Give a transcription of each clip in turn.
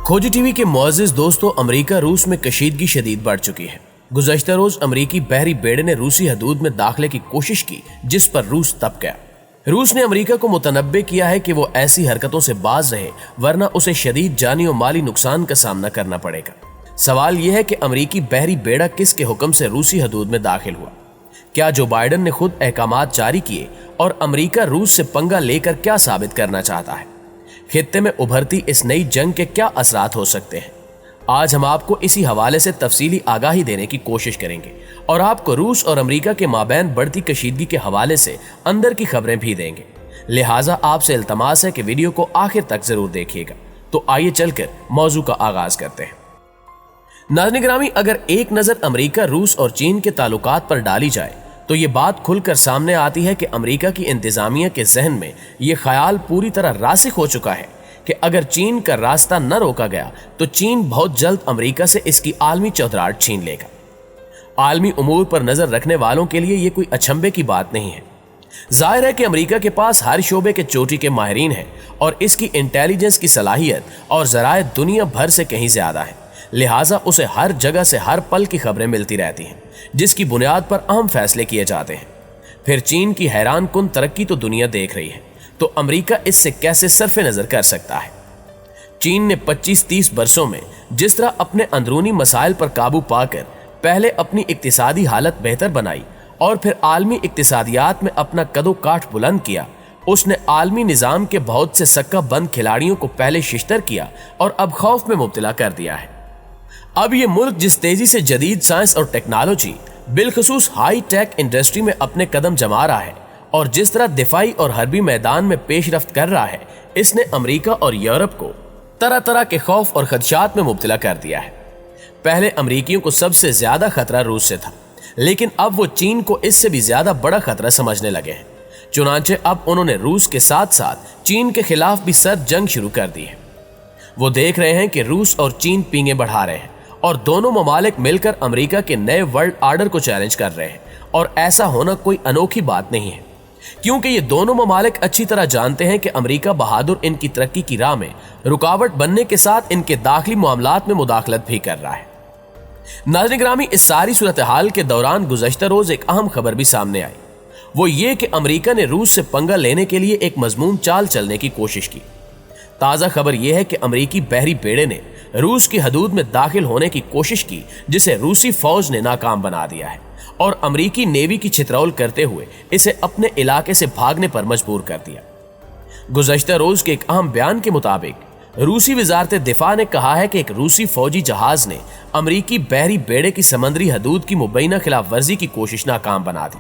खोजी टीवी के मुअज़्ज़िज़ दोस्तों, अमेरिका रूस में कशीदगी शदीद बढ़ चुकी है। गुज़श्ता रोज अमेरिकी बहरी बेड़े ने रूसी हदूद में दाखिले की कोशिश की, जिस पर रूस तप गया। रूस ने अमेरिका को मुतनब्बे किया है कि वो ऐसी हरकतों से बाज रहे, वरना उसे शदीद जानी और माली नुकसान का सामना करना पड़ेगा। सवाल यह है कि अमेरिकी बहरी बेड़ा किसके हुक्म से रूसी हदूद में दाखिल हुआ? क्या जो बाइडन ने खुद अहकामात जारी किए और अमेरिका रूस से पंगा लेकर क्या साबित करना चाहता है? खित्ते में उभरती इस नई जंग के क्या असरात हो सकते हैं? आज हम आपको इसी हवाले से तफसीली आगाही देने की कोशिश करेंगे और आपको रूस और अमेरिका के माबैन बढ़ती कशीदगी के हवाले से अंदर की खबरें भी देंगे। लिहाजा आपसे इल्तमास है कि वीडियो को आखिर तक जरूर देखिएगा। तो आइए चलकर मौजू का आगाज करते हैं। नाज़रीन गिरामी, अगर एक नजर अमेरिका, रूस और चीन के ताल्लुकात पर डाली जाए तो ये बात खुलकर सामने आती है कि अमेरिका की इंतजामिया के जहन में ये ख्याल पूरी तरह रासिख हो चुका है कि अगर चीन का रास्ता न रोका गया तो चीन बहुत जल्द अमेरिका से इसकी आलमी चौधराहट छीन लेगा। आलमी उमूर पर नजर रखने वालों के लिए ये कोई अचंभे की बात नहीं है। जाहिर है कि अमेरिका के पास हर शोबे के चोटी के माहिरीन हैं और इसकी इंटेलिजेंस की सलाहियत और ज़राए दुनिया भर से कहीं ज्यादा है। लिहाजा उसे हर जगह से हर पल की खबरें मिलती रहती हैं, जिसकी बुनियाद पर अहम फैसले किए जाते हैं। फिर चीन की हैरान कुन तरक्की तो दुनिया देख रही है, तो अमेरिका इससे कैसे सरफे नजर कर सकता है? चीन ने 25-30 बरसों में जिस तरह अपने अंदरूनी मसाइल पर काबू पाकर पहले अपनी इक्तिसादी हालत बेहतर बनाई और फिर आलमी इक्तिसादियात में अपना कदो काठ बुलंद किया, उसने आलमी निज़ाम के बहुत से सक्का बंद खिलाड़ियों को पहले शिश्तर किया और अब खौफ में मुब्तला कर दिया है। अब ये मुल्क जिस तेजी से जदीद साइंस और टेक्नोलॉजी, बिलखसूस हाई टेक इंडस्ट्री में अपने कदम जमा रहा है और जिस तरह दिफाई और हरबी मैदान में पेशरफ्त कर रहा है, इसने अमेरिका और यूरोप को तरह तरह के खौफ और खदशात में मुब्तला कर दिया है। पहले अमेरिकियों को सबसे ज्यादा खतरा रूस से था, लेकिन अब वो चीन को इससे भी ज्यादा बड़ा खतरा समझने लगे हैं। चुनांचे अब उन्होंने रूस के साथ साथ चीन के खिलाफ भी सर्द जंग शुरू कर दी है। वो देख रहे हैं कि रूस और चीन पींगे बढ़ा रहे हैं और दोनों ममालिक मिलकर अमेरिका के नए वर्ल्ड आर्डर को चैलेंज कर रहे हैं। और ऐसा होना कोई अनोखी बात नहीं है, क्योंकि ये दोनों ममालिक अच्छी तरह जानते हैं कि अमेरिका बहादुर इनकी तरक्की की राह में रुकावट बनने के साथ इनके दाखिली मामलात में मुदाखलत भी कर रहा है। नाज़रीन गिरामी, इस सारी सूरत हाल के दौरान गुज़श्ता रोज एक अहम खबर भी सामने आई। वो ये कि अमेरिका ने रूस से पंगा लेने के लिए एक मजमून चाल चलने की कोशिश की। ताज़ा खबर यह है कि अमेरिकी बहरी बेड़े ने रूस की हदूद में दाखिल होने की कोशिश की, जिसे रूसी फौज ने नाकाम बना दिया है और अमेरिकी नेवी की छितरौल करते हुए इसे अपने इलाके से भागने पर मजबूर कर दिया। गुज़श्ता रोज के एक अहम बयान के मुताबिक रूसी वजारत दिफा ने कहा है कि एक रूसी फौजी जहाज ने अमेरिकी बहरी बेड़े की समंदरी हदूद की मुबैना खिलाफ वर्जी की कोशिश नाकाम बना दी।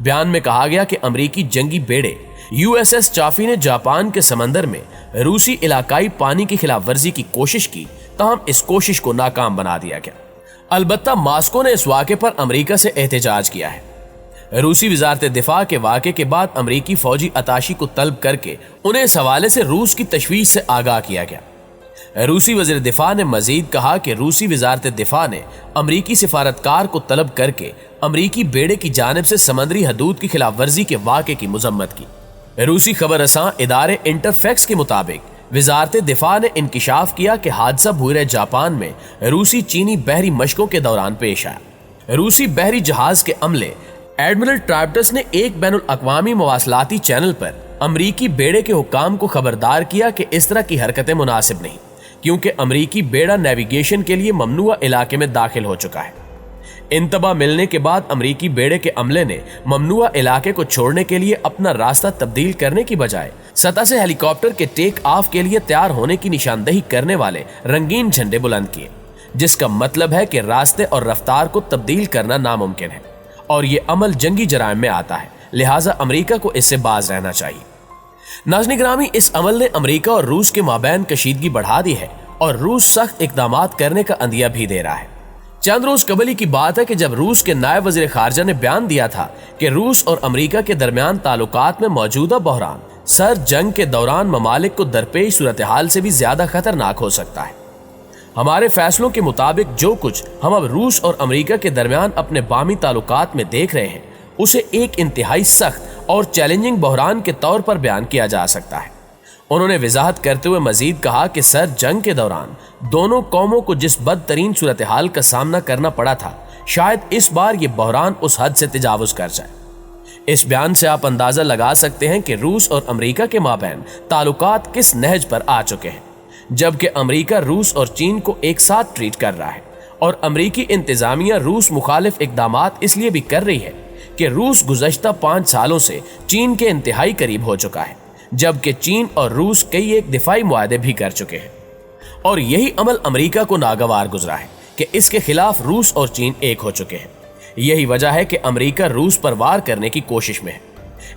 बयान में कहा गया कि अमेरिकी जंगी बेड़े USS चाफी ने जापान के समंदर में रूसी इलाकाई पानी की खिलाफ वर्जी की कोशिश की, ताहम इस कोशिश को नाकाम बना दिया गया। अलबत्ता मास्को ने इस वाक़े पर अमेरिका से एहतजाज किया है। रूसी वजारत दिफा के वाक़े के बाद अमेरिकी फौजी अताशी को तलब करके उन्हें इस हवाले से रूस की तशवीश से आगाह किया गया। रूसी वज़ीर दिफा ने मजीद कहा कि रूसी वजारत दिफा ने अमेरिकी सिफारतकार को तलब करके अमेरिकी बेड़े की जानिब से समंदरी हदूद की खिलाफ वर्जी के वाक़े की मजम्मत की। रूसी खबर रसां इदारे इंटरफैक्स के मुताबिक वजारत दिफा ने इंकिशाफ किया कि हादसा भूरे जापान में रूसी चीनी बहरी मशकों के दौरान पेश आया। रूसी बहरी जहाज के अमले एडमिरल ट्राइब्टस ने एक बैनुल अक़वामी मवासलाती चैनल पर अमरीकी बेड़े के हुक्काम को खबरदार किया कि इस तरह की हरकतें मुनासिब नहीं, क्योंकि अमरीकी बेड़ा नेविगेशन के लिए ममनुआ इलाके में दाखिल हो चुका है। इंतबा मिलने के बाद अमरीकी बेड़े के अमले ने ममनुआ इलाके को छोड़ने के लिए अपना रास्ता तब्दील करने की बजाय सतह से हेलीकॉप्टर के टेक ऑफ के लिए तैयार होने की निशानदही करने वाले रंगीन झंडे बुलंद किए, जिसका मतलब है कि रास्ते और रफ्तार को तब्दील करना नामुमकिन है और ये अमल जंगी जराइम में आता है। लिहाजा अमरीका को इससे बाज रहना चाहिए। नाज़रीन गिरामी, इस अमल ने अमरीका और रूस के माबैन कशीदगी बढ़ा दी है और रूस सख्त इक़दामात करने का अंदिया भी दे रहा है। चंद रोज कबल की बात है कि जब रूस के नायब वज़ीर ख़ारजा ने बयान दिया था कि रूस और अमेरिका के दरमियान ताल्लुकात में मौजूदा बहरान सर्द जंग के दौरान ममालिक को दरपेश सूरत हाल से भी ज्यादा खतरनाक हो सकता है। हमारे फैसलों के मुताबिक जो कुछ हम अब रूस और अमेरिका के दरमियान अपने बामी ताल्लुकात में देख रहे हैं, उसे एक इंतहाई सख्त और चैलेंजिंग बहरान के तौर पर बयान किया जा सकता है। انہوں نے وضاحت کرتے ہوئے مزید کہا کہ سر جنگ کے دوران دونوں قوموں کو جس بدترین صورتحال کا سامنا کرنا پڑا تھا، شاید اس بار یہ بحران اس حد سے تجاوز کر جائے۔ اس بیان سے آپ اندازہ لگا سکتے ہیں کہ روس اور امریکہ کے مابین تعلقات کس نہج پر آ چکے ہیں، جبکہ امریکہ روس اور چین کو ایک ساتھ ٹریٹ کر رہا ہے، اور امریکی انتظامیہ روس مخالف اقدامات اس لیے بھی کر رہی ہے کہ روس گزشتہ 5 سالوں سے چین کے انتہائی قریب ہو چکا ہے، جبکہ چین اور روس کئی ایک دفاعی معاہدے بھی کر چکے ہیں، اور یہی عمل امریکہ کو ناگوار گزرا ہے کہ اس کے خلاف روس اور چین ایک ہو چکے ہیں۔ یہی وجہ ہے کہ امریکہ روس پر وار کرنے کی کوشش میں ہے۔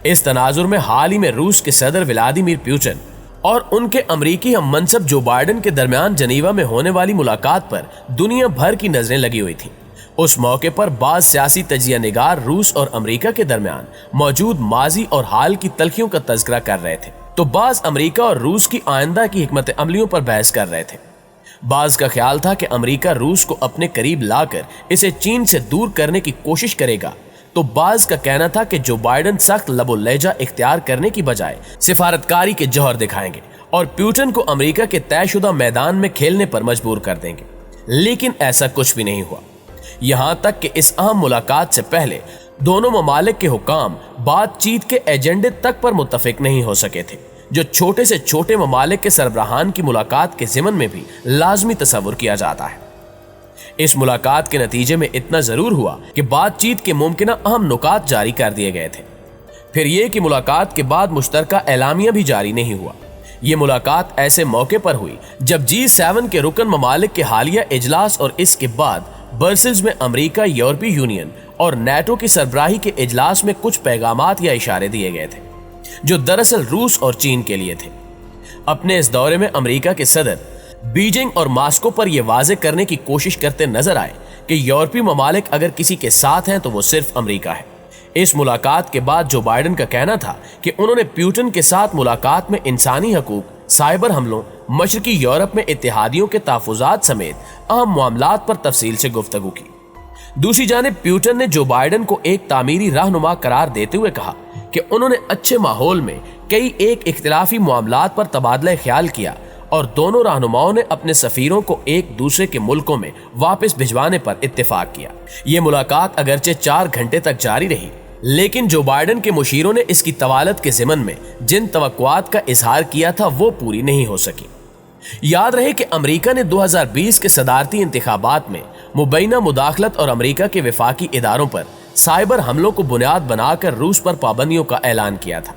اس تناظر میں حال ہی میں روس کے صدر ولادیمیر پوٹن اور ان کے امریکی ہم منصب جو بائیڈن کے درمیان جنیوا میں ہونے والی ملاقات پر دنیا بھر کی نظریں لگی ہوئی تھیں۔ اس موقع پر بعض سیاسی تجزیہ نگار روس اور امریکہ کے درمیان موجود ماضی اور حال کی تلخیوں کا تذکرہ کر رہے تھے، تو بعض امریکہ اور روس کی آئندہ کی حکمت عملیوں پر بحث کر رہے تھے۔ بعض کا خیال تھا کہ امریکہ روس کو اپنے قریب لا کر اسے چین سے دور کرنے کی کوشش کرے گا، تو بعض کا کہنا تھا کہ جو بائیڈن سخت لب و لہجہ اختیار کرنے کی بجائے سفارتکاری کے جوہر دکھائیں گے اور پیوٹن کو امریکہ کے طے شدہ میدان میں کھیلنے پر مجبور کر دیں گے، لیکن ایسا کچھ بھی نہیں ہوا۔ یہاں تک کہ اس اہم ملاقات سے پہلے دونوں ممالک کے حکام بات چیت کے ایجنڈے تک پر متفق نہیں ہو سکے تھے، جو چھوٹے سے چھوٹے ممالک کے سربراہان کی ملاقات کے ضمن میں بھی لازمی تصور کیا جاتا ہے۔ اس ملاقات کے نتیجے میں اتنا ضرور ہوا کہ بات چیت کے ممکنہ اہم نکات جاری کر دیے گئے تھے۔ پھر یہ کہ ملاقات کے بعد مشترکہ اعلامیہ بھی جاری نہیں ہوا۔ یہ ملاقات ایسے موقع پر ہوئی جب G7 کے رکن ممالک کے حالیہ اجلاس اور اس کے بعد برسلز میں امریکہ، یورپی یونین اور نیٹو کی سربراہی کے اجلاس میں کچھ پیغامات یا اشارے دیے گئے تھے جو دراصل روس اور چین کے لیے تھے۔ اپنے اس دورے میں امریکہ کے صدر بیجنگ اور ماسکو پر یہ واضح کرنے کی کوشش کرتے نظر آئے کہ یورپی ممالک اگر کسی کے ساتھ ہیں تو وہ صرف امریکہ ہے۔ اس ملاقات کے بعد جو بائیڈن کا کہنا تھا کہ انہوں نے پیوٹن کے ساتھ ملاقات میں انسانی حقوق، سائبر حملوں، مشرقی یورپ میں اتحادیوں کے تحفظات سمیت اہم معاملات پر تفصیل سے گفتگو کی۔ دوسری جانب پیوٹن نے جو بائیڈن کو ایک تعمیری رہنما قرار دیتے ہوئے کہا کہ انہوں نے اچھے ماحول میں کئی ایک اختلافی معاملات پر تبادلہ خیال کیا اور دونوں رہنماؤں نے اپنے سفیروں کو ایک دوسرے کے ملکوں میں واپس بھجوانے پر اتفاق کیا۔ یہ ملاقات اگرچہ 4 گھنٹے تک جاری رہی، لیکن جو بائیڈن کے مشیروں نے اس کی طوالت کے ضمن میں جن توقعات کا اظہار کیا تھا وہ پوری نہیں ہو سکی۔ یاد رہے کہ امریکہ نے 2020 کے صدارتی انتخابات میں مبینہ مداخلت اور امریکہ کے وفاقی اداروں پر سائبر حملوں کو بنیاد بنا کر روس پر پابندیوں کا اعلان کیا تھا۔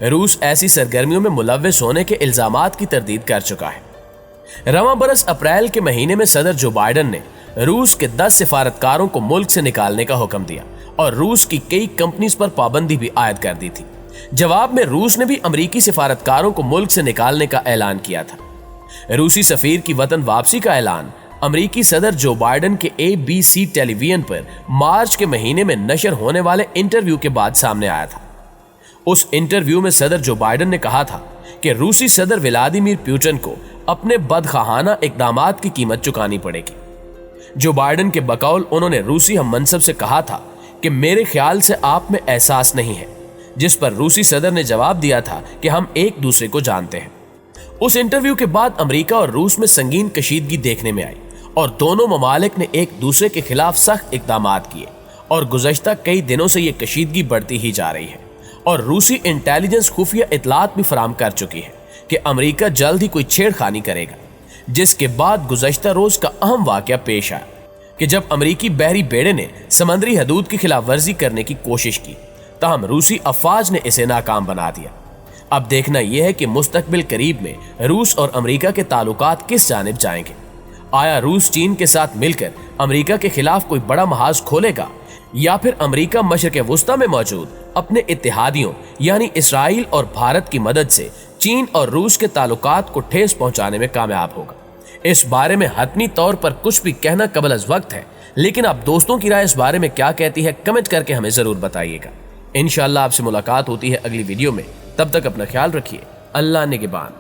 روس ایسی سرگرمیوں میں ملوث ہونے کے الزامات کی تردید کر چکا ہے۔ رواں برس اپریل کے مہینے میں صدر جو بائیڈن نے روس کے 10 سفارتکاروں کو ملک سے نکالنے کا حکم دیا اور روس کی کئی کمپنیز پر پابندی بھی عائد کر دی تھی۔ جواب میں روس نے بھی امریکی سفارتکاروں کو ملک سے نکالنے کا اعلان کیا تھا۔ روسی سفیر کی وطن واپسی کا اعلان امریکی صدر جو بائیڈن کے ABC ٹیلی ویژن پر مارچ کے مہینے میں نشر ہونے والے انٹرویو کے بعد سامنے آیا تھا۔ اس انٹرویو میں صدر جو بائیڈن نے کہا تھا کہ روسی صدر ولادیمیر پیوٹن کو اپنے بدخواہانہ اقدامات کی قیمت چکانی پڑے گی۔ جو بائیڈن کے بقول انہوں نے روسی ہم منصب سے کہا تھا کہ میرے خیال سے آپ میں احساس نہیں ہے، جس پر روسی صدر نے جواب دیا تھا کہ ہم ایک دوسرے کو جانتے ہیں۔ اس انٹرویو کے بعد امریکہ اور روس میں سنگین کشیدگی دیکھنے میں آئی اور دونوں ممالک نے ایک دوسرے کے خلاف سخت اقدامات کیے، اور گزشتہ کئی دنوں سے یہ کشیدگی بڑھتی ہی جا رہی ہے، اور روسی انٹیلیجنس خفیہ اطلاعات بھی فراہم کر چکی ہے کہ امریکہ جلد ہی کوئی چھیڑ خانی کرے گا، جس کے بعد گزشتہ روز کا اہم واقعہ پیش آیا کہ جب امریکی بحری بیڑے نے سمندری حدود کی خلاف ورزی کرنے کی کوشش کی، تاہم روسی افواج نے اسے ناکام بنا دیا۔ اب دیکھنا یہ ہے کہ مستقبل قریب میں روس اور امریکہ کے تعلقات کس جانب جائیں گے۔ آیا روس چین کے ساتھ مل کر امریکہ کے خلاف کوئی بڑا محاذ کھولے گا، یا پھر امریکہ مشرق وسطیٰ میں موجود اپنے اتحادیوں یعنی اسرائیل اور بھارت کی مدد سے چین اور روس کے تعلقات کو ٹھیس پہنچانے میں کامیاب ہوگا؟ اس بارے میں حتمی طور پر کچھ بھی کہنا قبل از وقت ہے، لیکن آپ دوستوں کی رائے اس بارے میں کیا کہتی ہے کمنٹ کر کے ہمیں ضرور بتائیے گا۔ انشاءاللہ آپ سے ملاقات ہوتی ہے اگلی ویڈیو میں، تب تک اپنا خیال رکھیے۔ اللہ نگہبان۔